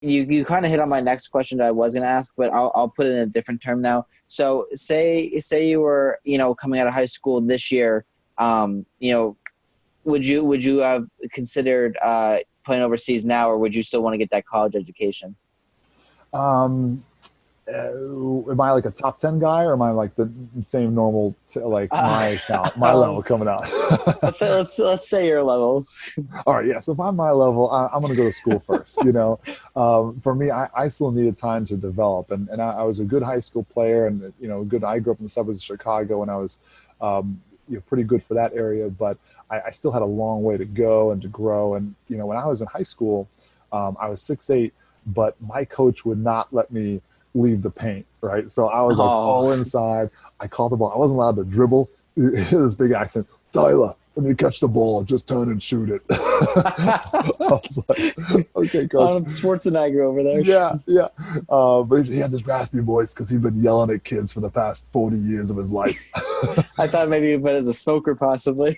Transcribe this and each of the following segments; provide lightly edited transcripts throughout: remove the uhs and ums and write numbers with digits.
you kind of hit on my next question that I was going to ask, but I'll put it in a different term now. So say you were, coming out of high school this year, would you have considered playing overseas now, or would you still want to get that college education? Um, am I like a top 10 guy, or am I like the same normal, like Uh, my talent, my level um, coming out? let's say your level. All right, yeah. So if I'm my level, I'm going to go to school first. For me, I still needed time to develop, and I was a good high school player, and good. I grew up in the suburbs of Chicago, and I was, pretty good for that area. But I still had a long way to go and to grow. And when I was in high school, I was 6'8", but my coach would not let me leave the paint. Right, so I was like Oh, all inside. I called the ball. I wasn't allowed to dribble. This big accent, Tyler. When you catch the ball, just turn and shoot it. I was like, okay, coach. Arnold Schwarzenegger over there. Yeah, yeah. But he had this raspy voice because he'd been yelling at kids for the past 40 years of his life. I thought maybe but as a smoker possibly.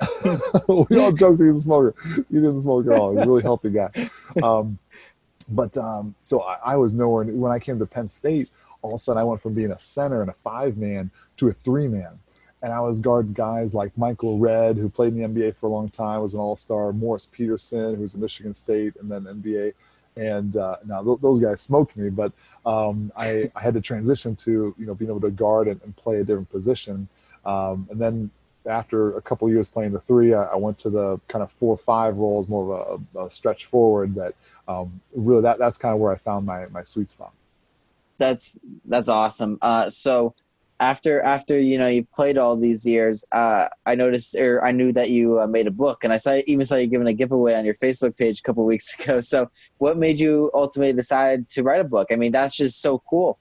We all joked he was a smoker. He didn't smoke at all. He was a really healthy guy. Um, so I was nowhere. When I came to Penn State, all of a sudden I went from being a center and a 5-man to a 3-man. And I was guarding guys like Michael Redd, who played in the NBA for a long time, was an all-star, Morris Peterson, who was at Michigan State and then NBA. And now those guys smoked me, but I had to transition to being able to guard and play a different position. And then after a couple of years playing the 3, I went to the kind of 4-5 roles, more of a stretch forward. That really that's kind of where I found my sweet spot. That's awesome. So after you played all these years, I noticed, or I knew that you made a book, and I saw you giving a giveaway on your Facebook page a couple weeks ago. So what made you ultimately decide to write a book? I mean, that's just so cool.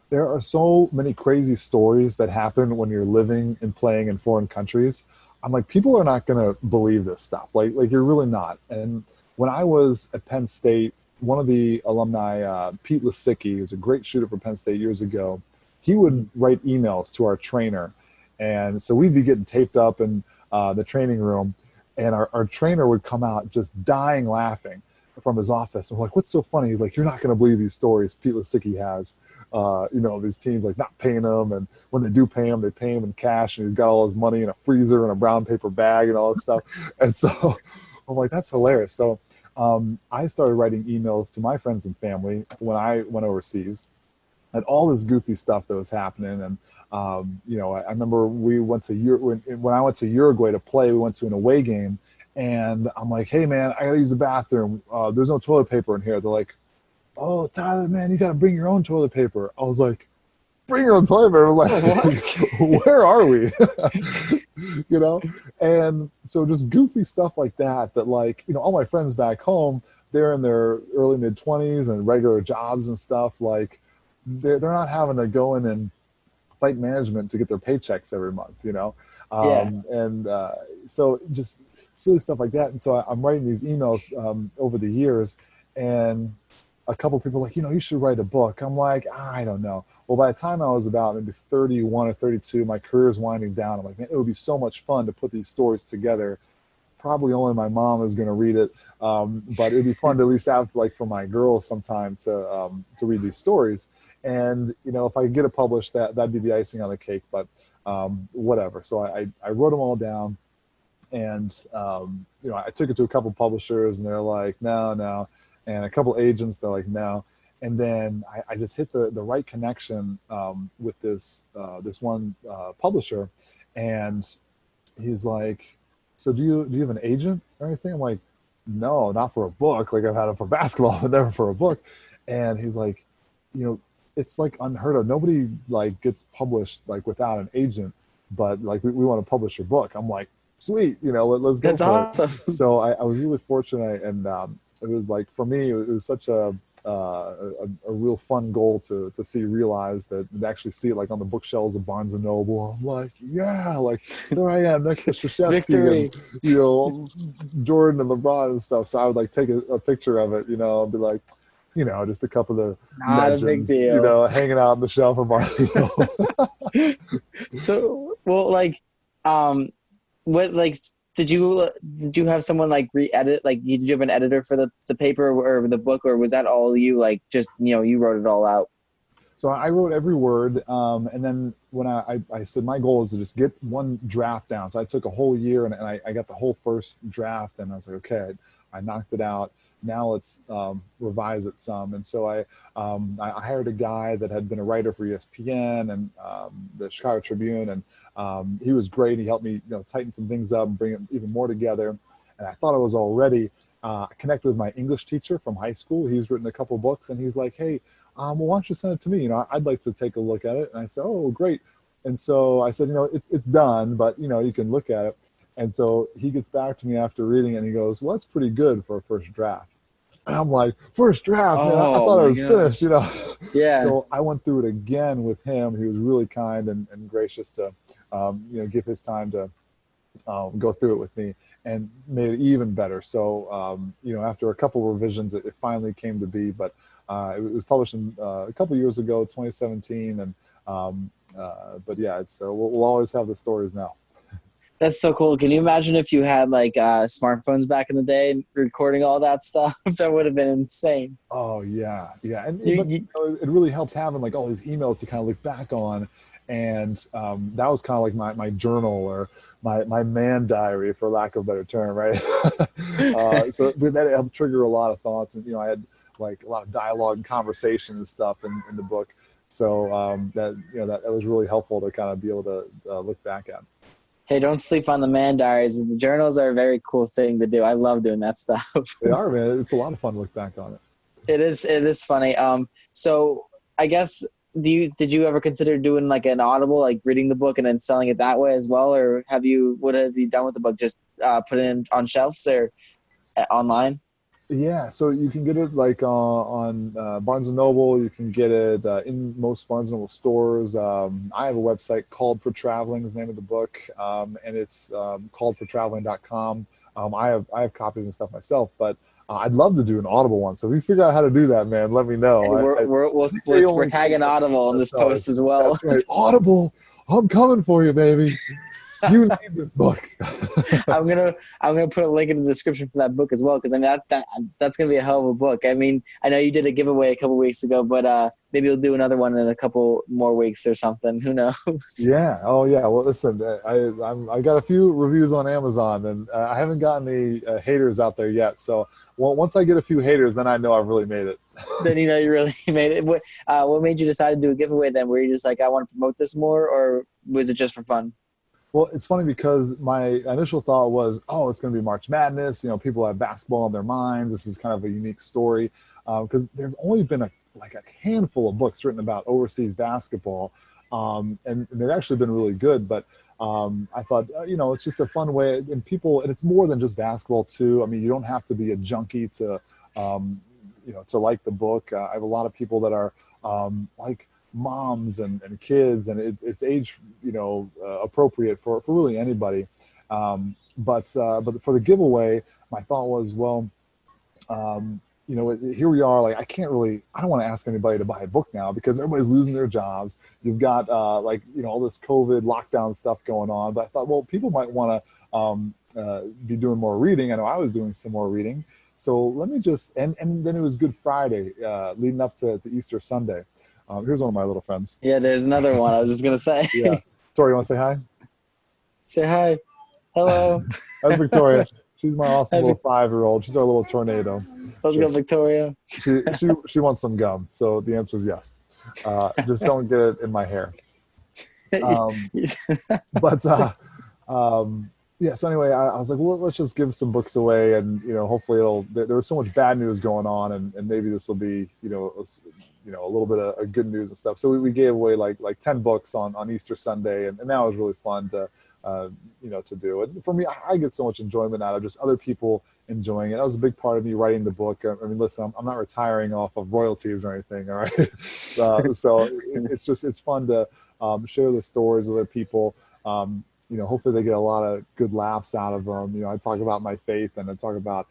There are so many crazy stories that happen when you're living and playing in foreign countries. I'm like, people are not going to believe this stuff. Like you're really not. And when I was at Penn State, one of the alumni, Pete Lisicki, who's a great shooter for Penn State years ago, he would write emails to our trainer. And so we'd be getting taped up in the training room, and our trainer would come out just dying laughing from his office. I'm like, what's so funny? He's like, you're not going to believe these stories Pete Lisicki has. These teams like not paying him, and when they do pay him, they pay him in cash, and he's got all his money in a freezer and a brown paper bag and all that stuff. And so I'm like, that's hilarious. So I started writing emails to my friends and family when I went overseas, and all this goofy stuff that was happening. And I remember we went to when I went to Uruguay to play. We went to an away game, and I'm like, hey man, I gotta use the bathroom. There's no toilet paper in here. They're like, oh Tyler, man, you gotta bring your own toilet paper. I was like, bring your own toilet paper? Like, where are we? And so just goofy stuff like that. That like all my friends back home, they're in their early mid-20s and regular jobs and stuff. Like they're not having to go in and fight management to get their paychecks every month, Yeah. So just silly stuff like that. And so I'm writing these emails over the years, and a couple of people are like, you should write a book. I'm like, I don't know. Well, by the time I was about maybe 31 or 32, my career is winding down. I'm like, man, it would be so much fun to put these stories together. Probably only my mom is going to read it, but it'd be fun to at least have like for my girls sometime to read these stories. And if I could get it published, that'd be the icing on the cake. But whatever. So I wrote them all down, and I took it to a couple publishers, and they're like, no, and a couple agents, they're like, no. And then I just hit the right connection with this one publisher, and he's like, so do you have an agent or anything? I'm like, no, not for a book. Like I've had it for basketball, but never for a book. And he's like, it's like unheard of. Nobody like gets published like without an agent, but like we want to publish your book. I'm like, sweet, let's go That's for it. awesome. So I was really fortunate, and it was like for me, it was such a real fun goal to see realized, that and actually see it like on the bookshelves of Barnes and Noble. I'm like, yeah, like there I am next to Victory. Krzyzewski and Jordan and LeBron and stuff. So I would like take a picture of it, and be like, just a couple of Not a big legends, deal. hanging out on the shelf of Barnes and Noble. So, well, like, what, like, did you have someone like re-edit, like did you have an editor for the paper or the book, or was that all you, like just you wrote it all out? So I wrote every word, and then when I said my goal is to just get one draft down. So I took a whole year, and I got the whole first draft, and I was like, okay, I knocked it out. Now let's revise it some. And so I hired a guy that had been a writer for ESPN and the Chicago Tribune, and he was great. He helped me tighten some things up and bring it even more together. And I thought I was all ready. I connected with my English teacher from high school. He's written a couple books, and he's like, hey, well, why don't you send it to me? I'd like to take a look at it. And I said, oh, great. And so I said, it's done, but you can look at it. And so he gets back to me after reading it, and he goes, well, that's pretty good for a first draft. And I'm like, first draft, man, I thought I was finished, Yeah. So I went through it again with him. He was really kind and gracious to, give his time to go through it with me, and made it even better. So, after a couple revisions, it finally came to be. But it was published a couple years ago, 2017, and but yeah, it's we'll always have the stories now. That's so cool. Can you imagine if you had like smartphones back in the day and recording all that stuff? That would have been insane. Oh yeah, yeah, and You, but you, it really helped having like all these emails to kind of look back on, and that was kind of like my journal or my man diary, for lack of a better term, right? So that helped trigger a lot of thoughts, and I had like a lot of dialogue and conversation and stuff in the book. So that was really helpful to kind of be able to look back at. Hey, don't sleep on the man diaries. The journals are a very cool thing to do. I love doing that stuff. They are, man. It's a lot of fun to look back on it. It is funny. So I guess did you ever consider doing like an Audible, like reading the book and then selling it that way as well, or what have you done with the book? Just put it in on shelves or online? Yeah, so you can get it like on Barnes and Noble. You can get it in most Barnes and Noble stores. I have a website, Called for Traveling is the name of the book, and it's calledfortraveling.com. I have copies and stuff myself, but I'd love to do an Audible one. So if you figure out how to do that, man, let me know. Hey, we're tagging Audible in this post as well. That's right. Audible, I'm coming for you, baby. You need this book. I'm gonna put a link in the description for that book as well, because I mean that's gonna be a hell of a book. I mean, I know you did a giveaway a couple weeks ago, but maybe you'll do another one in a couple more weeks or something. Who knows? Yeah. Oh yeah. Well, listen, I got a few reviews on Amazon, and I haven't gotten any haters out there yet. So once I get a few haters, then I know I've really made it. Then you really made it. What made you decide to do a giveaway then? Were you just like, I want to promote this more, or was it just for fun? Well, it's funny because my initial thought was, oh, it's going to be March Madness. People have basketball in their minds. This is kind of a unique story, because there's only been a handful of books written about overseas basketball, and they've actually been really good. But I thought, it's just a fun way, and it's more than just basketball too. I mean, you don't have to be a junkie to, to like the book. I have a lot of people that are like moms and kids, and it's age appropriate for really anybody, but for the giveaway, my thought was, well, here we are, like I don't want to ask anybody to buy a book now because everybody's losing their jobs. You've got all this COVID lockdown stuff going on, but I thought, well, people might want to be doing more reading. I know I was doing some more reading, so let me just and then it was Good Friday, leading up to Easter Sunday. Here's one of my little friends. Yeah, there's another one. I was just going to say. Yeah. Victoria, you want to say hi? Say hi. Hello. That's Victoria. She's my awesome little 5-year-old. She's our little tornado. Let's go, Victoria. She wants some gum. So the answer is yes. Just don't get it in my hair. Yeah, so anyway, I was like, well, let's just give some books away, and hopefully there was so much bad news going on, and maybe this will be a little bit of good news and stuff. So we gave away like 10 books on Easter Sunday, and that was really fun to to do. And for me, I get so much enjoyment out of just other people enjoying it. That was a big part of me writing the book. I mean, listen, I'm not retiring off of royalties or anything, all right? So it's fun to share the stories with other people. Hopefully they get a lot of good laughs out of them. I talk about my faith, and I talk about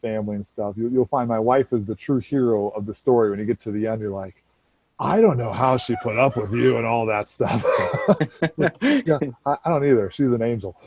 family and stuff. You'll find my wife is the true hero of the story. When you get to the end, you're like, I don't know how she put up with you and all that stuff. Yeah, I don't either. She's an angel.